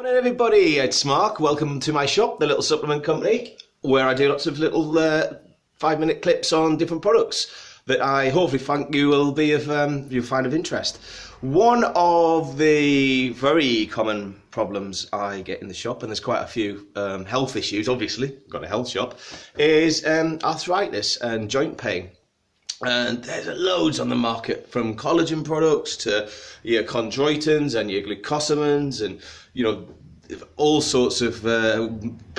Morning everybody, it's Mark. Welcome to my shop, the Little Supplement Company, where I do lots of little 5-minute clips on different products that I hopefully think you will be you'll find of interest. One of the very common problems I get in the shop, and there's quite a few health issues, obviously, I've got a health shop, is arthritis and joint pain. And there's loads on the market, from collagen products to your chondroitins and your glucosamines and, you know, all sorts of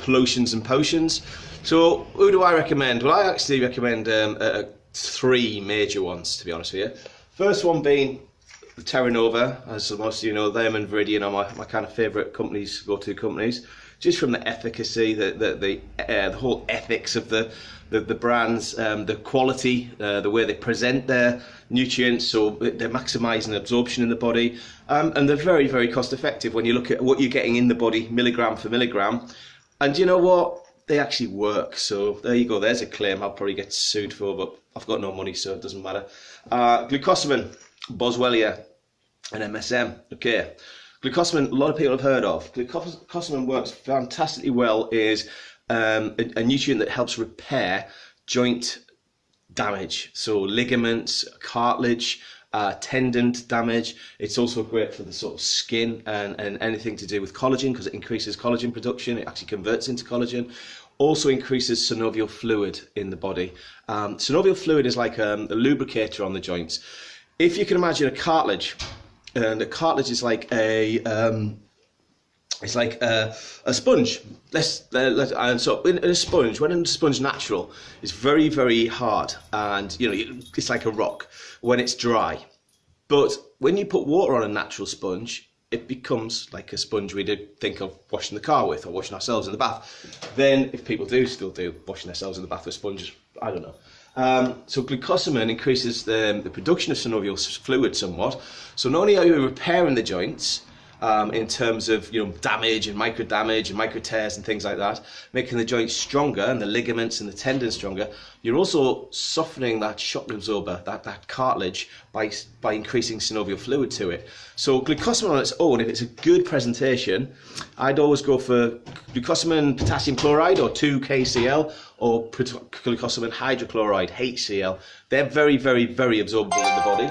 lotions and potions. So who do I recommend? Well, I actually recommend 3 major ones, to be honest with you. First one being the Teranova. As most of you know, them and Viridian are my kind of favourite companies, go-to companies, just from the efficacy, the whole ethics of the brands, the quality, the way they present their nutrients, so they're maximising absorption in the body, and they're very, very cost effective when you look at what you're getting in the body, milligram for milligram. And you know what? They actually work. So there you go, there's a claim I'll probably get sued for, but I've got no money, so it doesn't matter. Glucosamine, Boswellia and MSM. Okay, glucosamine, a lot of people have heard of. Glucosamine works fantastically well, is a nutrient that helps repair joint damage, so ligaments, cartilage, tendon damage. It's also great for the sort of skin and anything to do with collagen, because it increases collagen production. It actually converts into collagen. Also increases synovial fluid in the body. Synovial fluid is like a lubricator on the joints. If you can imagine a cartilage, and the cartilage is like it's like a sponge. And so in a sponge, when a sponge natural, it's very, very hard, and you know it's like a rock when it's dry. But when you put water on a natural sponge, it becomes like a sponge we'd think of washing the car with, or washing ourselves in the bath. Then, if people still do washing themselves in the bath with sponges, I don't know. So glucosamine increases the production of synovial fluid somewhat. So not only are you repairing the joints, in terms of damage and micro damage and micro tears and things like that, making the joints stronger and the ligaments and the tendons stronger, you're also softening that shock absorber, that cartilage, by increasing synovial fluid to it. So glucosamine on its own, if it's a good presentation, I'd always go for glucosamine potassium chloride, or 2-KCl, or glucosamine hydrochloride, HCl. They're very, very, very absorbable in the body.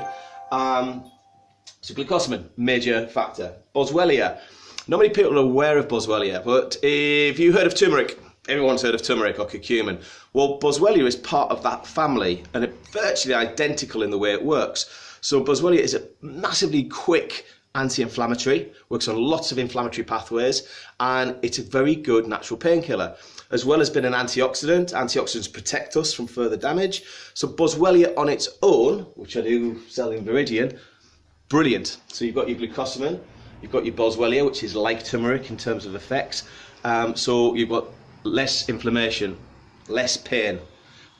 So glucosamine, major factor. Boswellia. Not many people are aware of Boswellia, but if you heard of turmeric, everyone's heard of turmeric or curcumin. Well, Boswellia is part of that family, and it's virtually identical in the way it works. So Boswellia is a massively quick anti-inflammatory, works on lots of inflammatory pathways, and it's a very good natural painkiller. As well as being an antioxidant, antioxidants protect us from further damage. So Boswellia on its own, which I do sell in Viridian, brilliant. So you've got your glucosamine, you've got your Boswellia, which is like turmeric in terms of effects. So you've got less inflammation, less pain,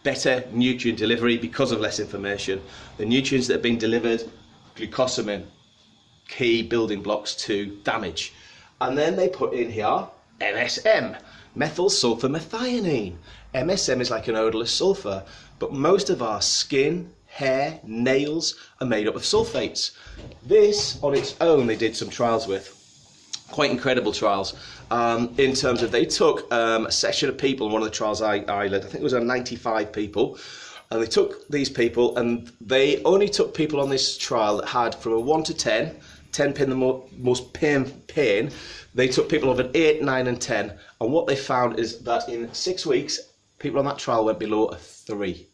better nutrient delivery because of less inflammation. The nutrients that are being delivered, glucosamine, key building blocks to damage. And then they put in here MSM, methyl sulfur methionine. MSM is like an odorless sulfur, but most of our skin, hair, nails are made up of sulfates. This on its own they did some trials with, quite incredible trials, in terms of they took a section of people in one of the trials I led, I think it was 95 people, and they took these people and they only took people on this trial that had from a 1 to 10 being the most pain. They took people of an 8, 9 and 10, and what they found is that in 6 weeks people on that trial went below a 3.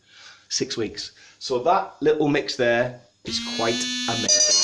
6 weeks. So that little mix there is quite amazing.